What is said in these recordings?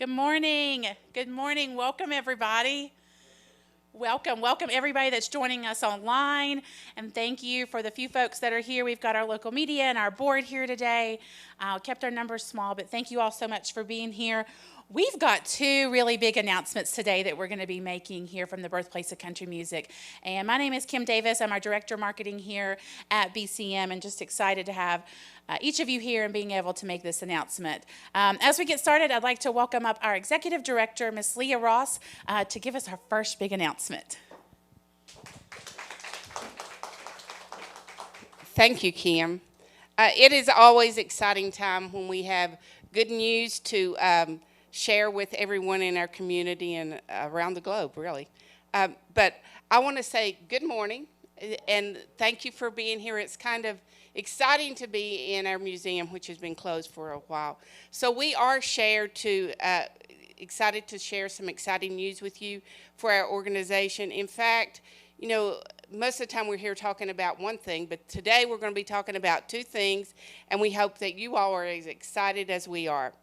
Good morning. Good morning. Welcome, everybody. Welcome everybody that's joining us online. And thank you for the few folks that are here. We've got our local media and our board here today. Kept our numbers small, but thank you all so much for being here. We've got two really big announcements today that we're going to be making here from the Birthplace of Country Music. And my name is Kim Davis. I'm our Director of Marketing here at BCM, and just excited to have each of you here and being able to make this announcement. As we get started, I'd like to welcome up our Executive Director, Ms. Leah Ross, to give us our first big announcement. Thank you, Kim. It is always exciting time when we have good news to share with everyone in our community and around the globe, really. But I want to say good morning and thank you for being here. It's kind of exciting to be in our museum, which has been closed for a while. So we are excited to share some exciting news with you for our organization. In fact, you know, most of the time we're here talking about one thing, but today we're going to be talking about two things, and we hope that you all are as excited as we are.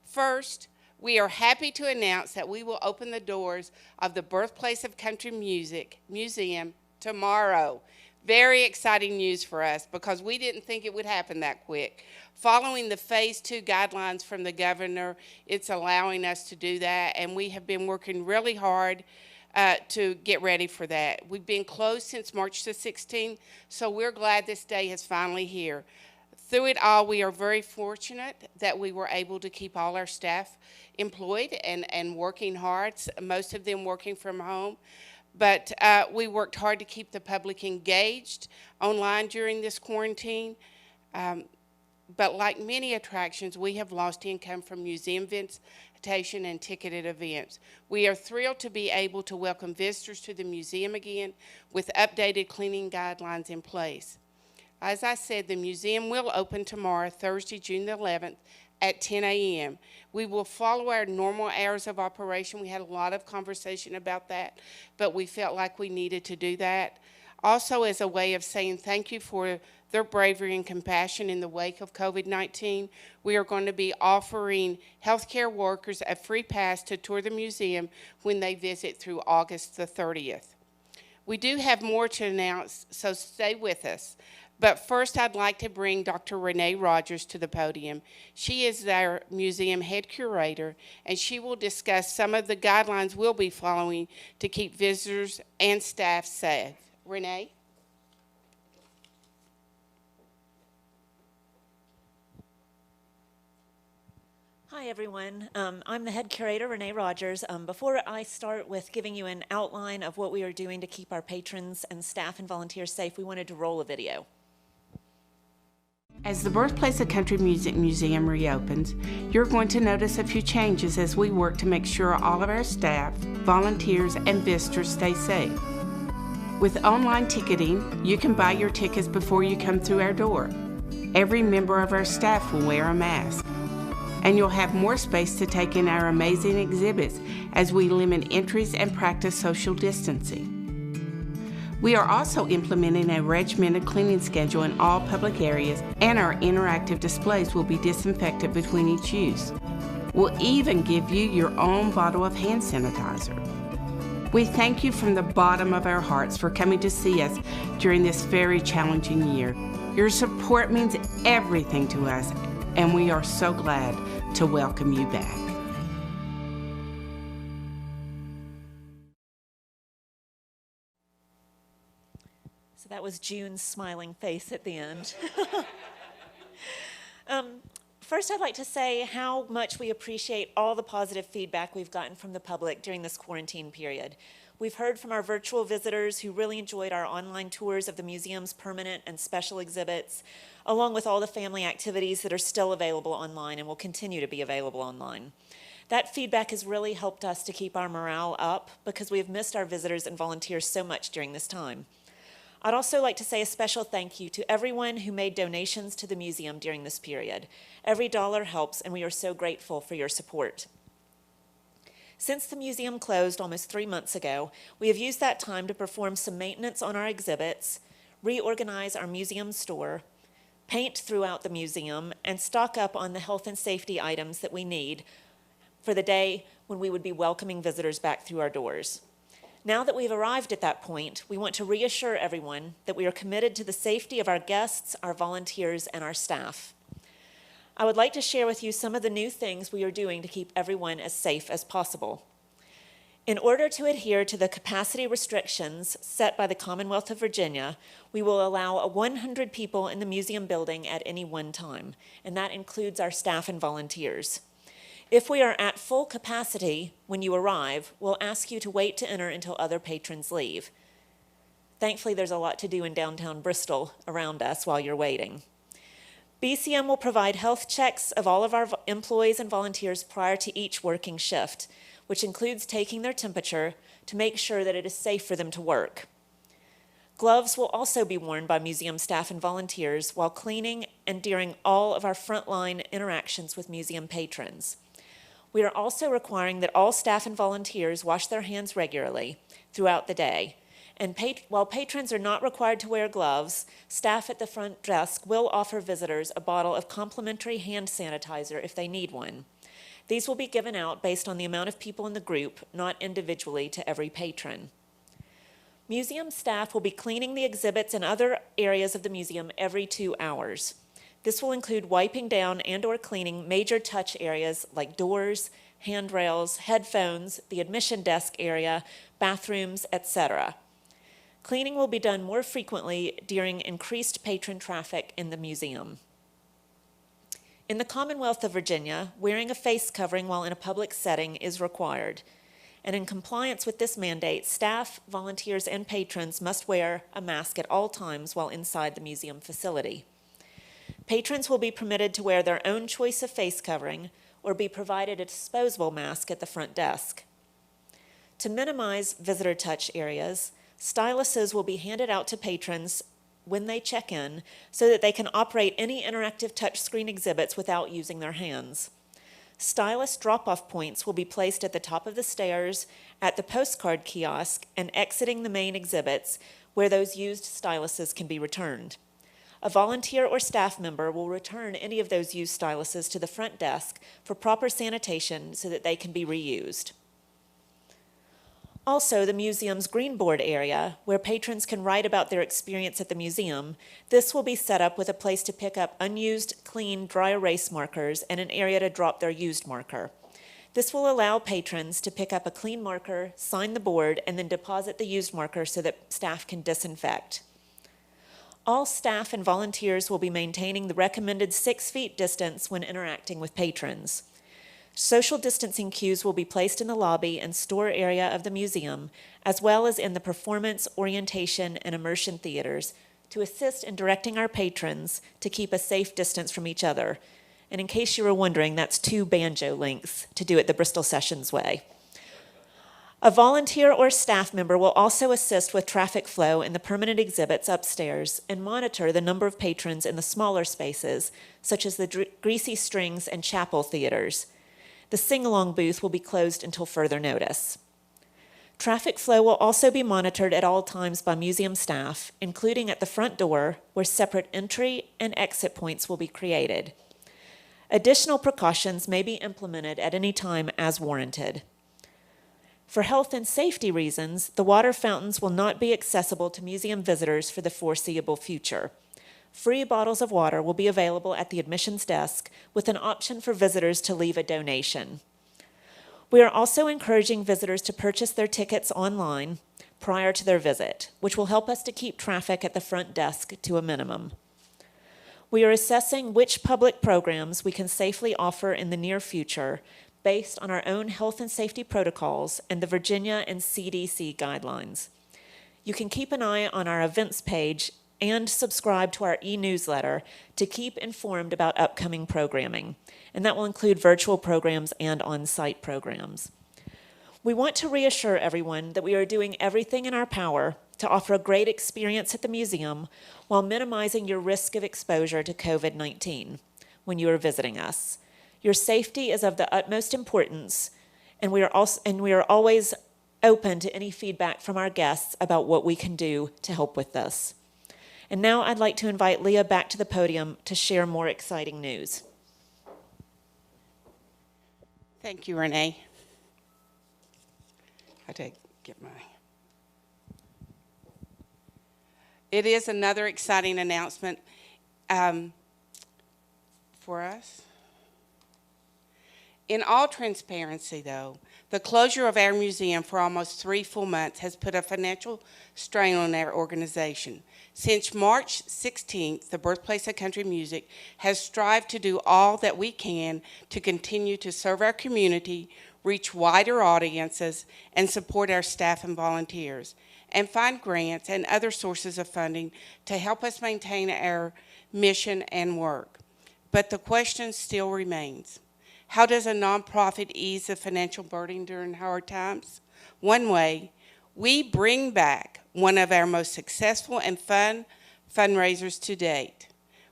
First, we are happy to announce that we will open the doors of the Birthplace of Country Music Museum tomorrow. Very exciting news for us because we didn't think it would happen that quick. Following the Phase 2 guidelines from the governor, it's allowing us to do that, and we have been working really hard to get ready for that. We've been closed since March the 16th, so we're glad this day is finally here. Through it all, we are very fortunate that we were able to keep all our staff employed and working hard, most of them working from home. But we worked hard to keep the public engaged online during this quarantine. But like many attractions, we have lost income from museum visitation and ticketed events. We are thrilled to be able to welcome visitors to the museum again with updated cleaning guidelines in place. As I said, the museum will open tomorrow, Thursday, June the 11th, at 10 a.m. We will follow our normal hours of operation. We had a lot of conversation about that, but we felt like we needed to do that. Also, as a way of saying thank you for their bravery and compassion in the wake of COVID-19, we are going to be offering healthcare workers a free pass to tour the museum when they visit through August the 30th. We do have more to announce, so stay with us. But first, I'd like to bring Dr. Renee Rogers to the podium. She is our museum head curator, and she will discuss some of the guidelines we'll be following to keep visitors and staff safe. Renee? Hi, everyone. I'm the head curator, Renee Rogers. Before I start with giving you an outline of what we are doing to keep our patrons and staff and volunteers safe, we wanted to roll a video. As the Birthplace of Country Music Museum reopens, you're going to notice a few changes as we work to make sure all of our staff, volunteers, and visitors stay safe. With online ticketing, you can buy your tickets before you come through our door. Every member of our staff will wear a mask. And you'll have more space to take in our amazing exhibits as we limit entries and practice social distancing. We are also implementing a regimented cleaning schedule in all public areas, and our interactive displays will be disinfected between each use. We'll even give you your own bottle of hand sanitizer. We thank you from the bottom of our hearts for coming to see us during this very challenging year. Your support means everything to us, and we are so glad to welcome you back. So that was June's smiling face at the end. First, I'd like to say how much we appreciate all the positive feedback we've gotten from the public during this quarantine period. We've heard from our virtual visitors who really enjoyed our online tours of the museum's permanent and special exhibits, along with all the family activities that are still available online and will continue to be available online. That feedback has really helped us to keep our morale up because we have missed our visitors and volunteers so much during this time. I'd also like to say a special thank you to everyone who made donations to the museum during this period. Every dollar helps, and we are so grateful for your support. Since the museum closed almost 3 months ago, we have used that time to perform some maintenance on our exhibits, reorganize our museum store, paint throughout the museum, and stock up on the health and safety items that we need for the day when we would be welcoming visitors back through our doors. Now that we've arrived at that point, we want to reassure everyone that we are committed to the safety of our guests, our volunteers, and our staff. I would like to share with you some of the new things we are doing to keep everyone as safe as possible. In order to adhere to the capacity restrictions set by the Commonwealth of Virginia, we will allow 100 people in the museum building at any one time, and that includes our staff and volunteers. If we are at full capacity when you arrive, we'll ask you to wait to enter until other patrons leave. Thankfully, there's a lot to do in downtown Bristol around us while you're waiting. BCM will provide health checks of all of our employees and volunteers prior to each working shift, which includes taking their temperature to make sure that it is safe for them to work. Gloves will also be worn by museum staff and volunteers while cleaning and during all of our frontline interactions with museum patrons. We are also requiring that all staff and volunteers wash their hands regularly throughout the day. And while patrons are not required to wear gloves, staff at the front desk will offer visitors a bottle of complimentary hand sanitizer if they need one. These will be given out based on the amount of people in the group, not individually to every patron. Museum staff will be cleaning the exhibits and other areas of the museum every 2 hours. This will include wiping down and/or cleaning major touch areas like doors, handrails, headphones, the admission desk area, bathrooms, etc. Cleaning will be done more frequently during increased patron traffic in the museum. In the Commonwealth of Virginia, wearing a face covering while in a public setting is required. And in compliance with this mandate, staff, volunteers, and patrons must wear a mask at all times while inside the museum facility. Patrons will be permitted to wear their own choice of face covering or be provided a disposable mask at the front desk. To minimize visitor touch areas, styluses will be handed out to patrons when they check in so that they can operate any interactive touchscreen exhibits without using their hands. Stylus drop-off points will be placed at the top of the stairs, at the postcard kiosk, and exiting the main exhibits where those used styluses can be returned. A volunteer or staff member will return any of those used styluses to the front desk for proper sanitation so that they can be reused. Also, the museum's green board area, where patrons can write about their experience at the museum, this will be set up with a place to pick up unused, clean, dry erase markers and an area to drop their used marker. This will allow patrons to pick up a clean marker, sign the board, and then deposit the used marker so that staff can disinfect. All staff and volunteers will be maintaining the recommended 6 feet distance when interacting with patrons. Social distancing cues will be placed in the lobby and store area of the museum, as well as in the performance, orientation, and immersion theaters, to assist in directing our patrons to keep a safe distance from each other. And in case you were wondering, that's 2 banjo lengths to do it the Bristol Sessions way. A volunteer or staff member will also assist with traffic flow in the permanent exhibits upstairs and monitor the number of patrons in the smaller spaces, such as the Greasy Strings and Chapel theaters. The sing-along booth will be closed until further notice. Traffic flow will also be monitored at all times by museum staff, including at the front door, where separate entry and exit points will be created. Additional precautions may be implemented at any time as warranted. For health and safety reasons, the water fountains will not be accessible to museum visitors for the foreseeable future. Free bottles of water will be available at the admissions desk with an option for visitors to leave a donation. We are also encouraging visitors to purchase their tickets online prior to their visit, which will help us to keep traffic at the front desk to a minimum. We are assessing which public programs we can safely offer in the near future based on our own health and safety protocols and the Virginia and CDC guidelines. You can keep an eye on our events page and subscribe to our e-newsletter to keep informed about upcoming programming, and that will include virtual programs and on-site programs. We want to reassure everyone that we are doing everything in our power to offer a great experience at the museum while minimizing your risk of exposure to COVID-19 when you are visiting us. Your safety is of the utmost importance, and we are always open to any feedback from our guests about what we can do to help with this. And now I'd like to invite Leah back to the podium to share more exciting news. Thank you, Renee. I did get my. It is another exciting announcement for us. In all transparency, though, the closure of our museum for almost 3 full months has put a financial strain on our organization. Since March 16th, the Birthplace of Country Music has strived to do all that we can to continue to serve our community, reach wider audiences, and support our staff and volunteers, and find grants and other sources of funding to help us maintain our mission and work. But the question still remains. How does a nonprofit ease the financial burden during hard times? One way, we bring back one of our most successful and fun fundraisers to date.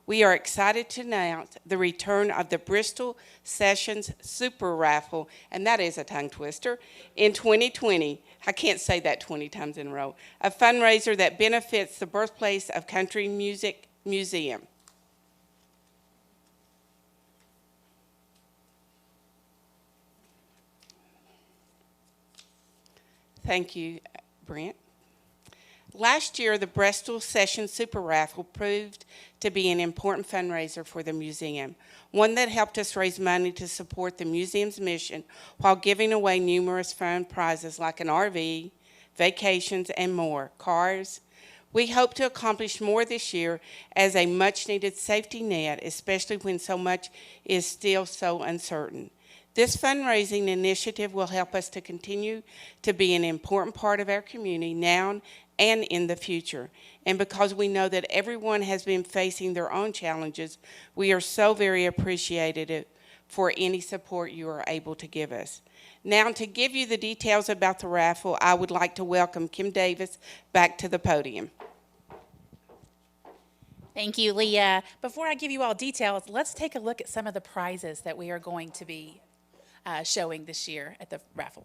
We are excited to announce the return of the Bristol Sessions Super Raffle, and that is a tongue twister, in 2020. I can't say that 20 times in a row. A fundraiser that benefits the Birthplace of Country Music Museum. Thank you, Brent. Last year, the Bristol Sessions Super Raffle proved to be an important fundraiser for the museum, one that helped us raise money to support the museum's mission while giving away numerous fun prizes like an RV, vacations, and more, cars. We hope to accomplish more this year as a much-needed safety net, especially when so much is still so uncertain. This fundraising initiative will help us to continue to be an important part of our community now and in the future. And because we know that everyone has been facing their own challenges, we are so very appreciative for any support you are able to give us. Now, to give you the details about the raffle, I would like to welcome Kim Davis back to the podium. Thank you, Leah. Before I give you all details, let's take a look at some of the prizes that we are going to be showing this year at the raffle.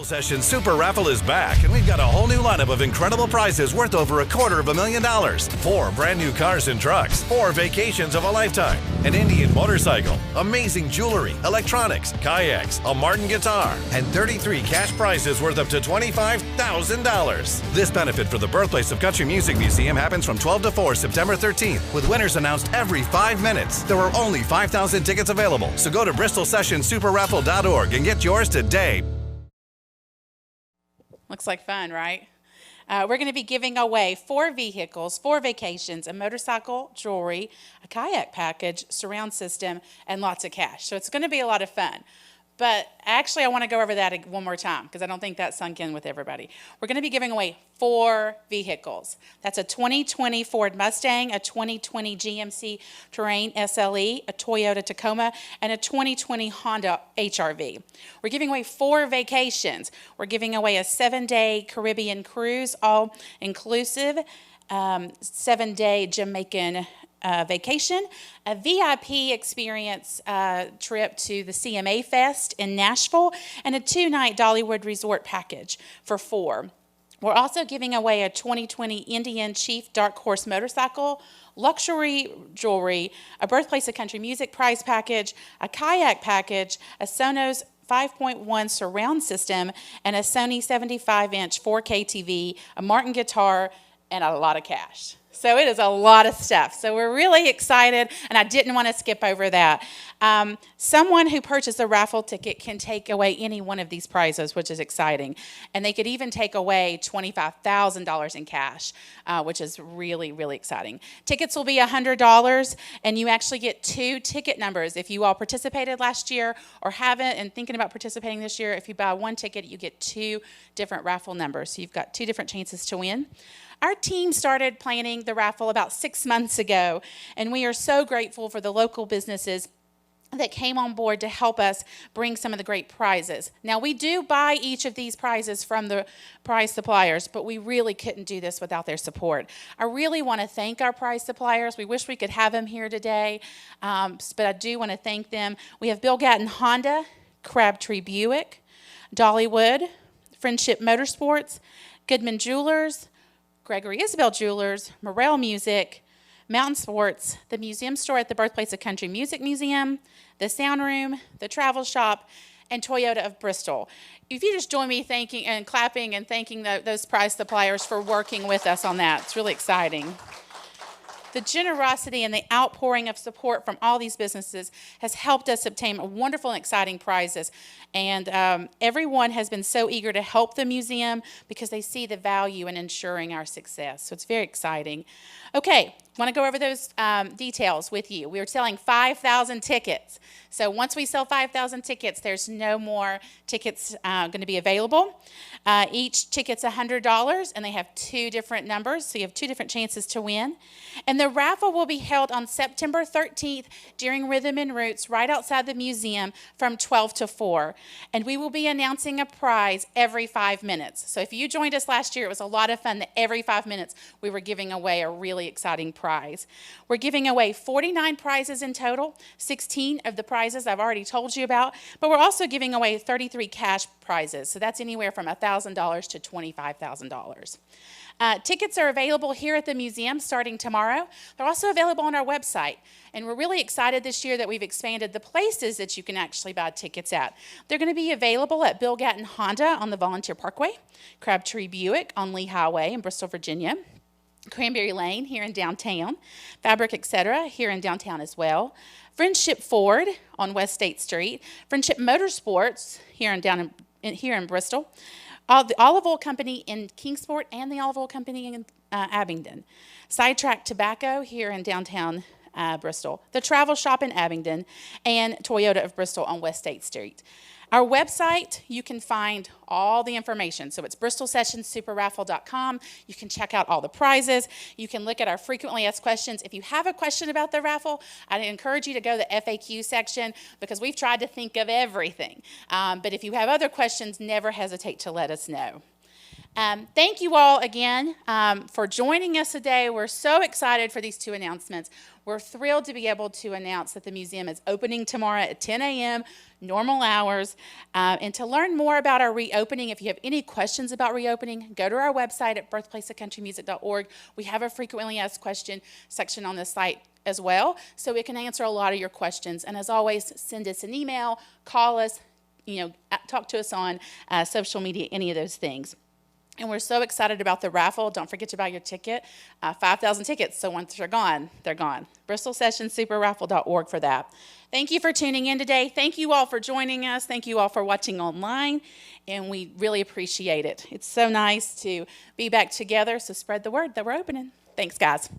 Session Super Raffle is back, and we've got a whole new lineup of incredible prizes worth over $250,000. 4 brand new cars and trucks, 4 vacations of a lifetime, an Indian motorcycle, amazing jewelry, electronics, kayaks, a Martin guitar, and 33 cash prizes worth up to $25,000. This benefit for the Birthplace of Country Music Museum happens from 12 to 4 September 13th, with winners announced every 5 minutes. There are only 5,000 tickets available, so go to bristolsessionsuperraffle.org and get yours today. Looks like fun, right? We're going to be giving away 4 vehicles, 4 vacations, a motorcycle, jewelry, a kayak package, surround system, and lots of cash. So it's going to be a lot of fun. But actually, I want to go over that one more time because I don't think that sunk in with everybody. We're going to be giving away 4 vehicles. That's a 2020 Ford Mustang, a 2020 GMC Terrain SLE, a Toyota Tacoma, and a 2020 Honda HR-V. We're giving away 4 vacations. We're giving away a 7-day Caribbean cruise, all inclusive, 7-day Jamaican vacation, a VIP experience trip to the CMA Fest in Nashville, and a 2-night Dollywood Resort package for 4. We're also giving away a 2020 Indian Chief Dark Horse motorcycle, luxury jewelry, a Birthplace of Country Music prize package, a kayak package, a Sonos 5.1 surround system, and a Sony 75-inch 4K TV, a Martin guitar, and a lot of cash. So it is a lot of stuff. So we're really excited, and I didn't want to skip over that. Someone who purchased a raffle ticket can take away any one of these prizes, which is exciting. And they could even take away $25,000 in cash, which is really, really exciting. Tickets will be $100, and you actually get 2 ticket numbers. If you all participated last year or haven't and thinking about participating this year, if you buy 1 ticket, you get 2 different raffle numbers. So you've got 2 different chances to win. Our team started planning the raffle about 6 months ago, and we are so grateful for the local businesses that came on board to help us bring some of the great prizes. Now, we do buy each of these prizes from the prize suppliers, but we really couldn't do this without their support. I really want to thank our prize suppliers. We wish we could have them here today, but I do want to thank them. We have Bill Gatton Honda, Crabtree Buick, Dollywood, Friendship Motorsports, Goodman Jewelers, Gregory Isabel Jewelers, Morel Music, Mountain Sports, the museum store at the Birthplace of Country Music Museum, the Sound Room, the Travel Shop, and Toyota of Bristol. If you just join me thanking and clapping and thanking those prize suppliers for working with us on that, it's really exciting. The generosity and the outpouring of support from all these businesses has helped us obtain wonderful and exciting prizes. And everyone has been so eager to help the museum because they see the value in ensuring our success. So it's very exciting. Okay, want to go over those details with you. We are selling 5,000 tickets. So once we sell 5,000 tickets, there's no more tickets going to be available. Each ticket's $100, and they have 2 different numbers, so you have 2 different chances to win. And the raffle will be held on September 13th during Rhythm and Roots right outside the museum from 12 to 4. And we will be announcing a prize every 5 minutes. So if you joined us last year, it was a lot of fun that every 5 minutes we were giving away a really exciting prize. We're giving away 49 prizes in total, 16 of the prizes I've already told you about, but we're also giving away 33 cash prizes. So that's anywhere from $1,000 to $25,000. Tickets are available here at the museum starting tomorrow. They're also available on our website. And we're really excited this year that we've expanded the places that you can actually buy tickets at. They're going to be available at Bill Gatton Honda on the Volunteer Parkway, Crabtree Buick on Lee Highway in Bristol, Virginia, Cranberry Lane here in downtown, Fabric Etc. here in downtown as well, Friendship Ford on West State Street, Friendship Motorsports here in Bristol, the Olive Oil Company in Kingsport, and the Olive Oil Company in Abingdon, Sidetrack Tobacco here in downtown Bristol, the Travel Shop in Abingdon, and Toyota of Bristol on West State Street. Our website, you can find all the information. So it's bristolsessionsuperraffle.com. You can check out all the prizes. You can look at our frequently asked questions. If you have a question about the raffle, I'd encourage you to go to the FAQ section because we've tried to think of everything. But if you have other questions, never hesitate to let us know. Thank you all again for joining us today. We're so excited for these 2 announcements. We're thrilled to be able to announce that the museum is opening tomorrow at 10 a.m., normal hours. And to learn more about our reopening, if you have any questions about reopening, go to our website at birthplaceofcountrymusic.org. We have a frequently asked question section on the site as well, so we can answer a lot of your questions. And as always, send us an email, call us, talk to us on social media, any of those things. And we're so excited about the raffle. Don't forget to buy your ticket. 5,000 tickets, so once they're gone, they're gone. bristolsessionsuperraffle.org for that. Thank you for tuning in today. Thank you all for joining us. Thank you all for watching online, and we really appreciate it. It's so nice to be back together, so spread the word that we're opening. Thanks, guys.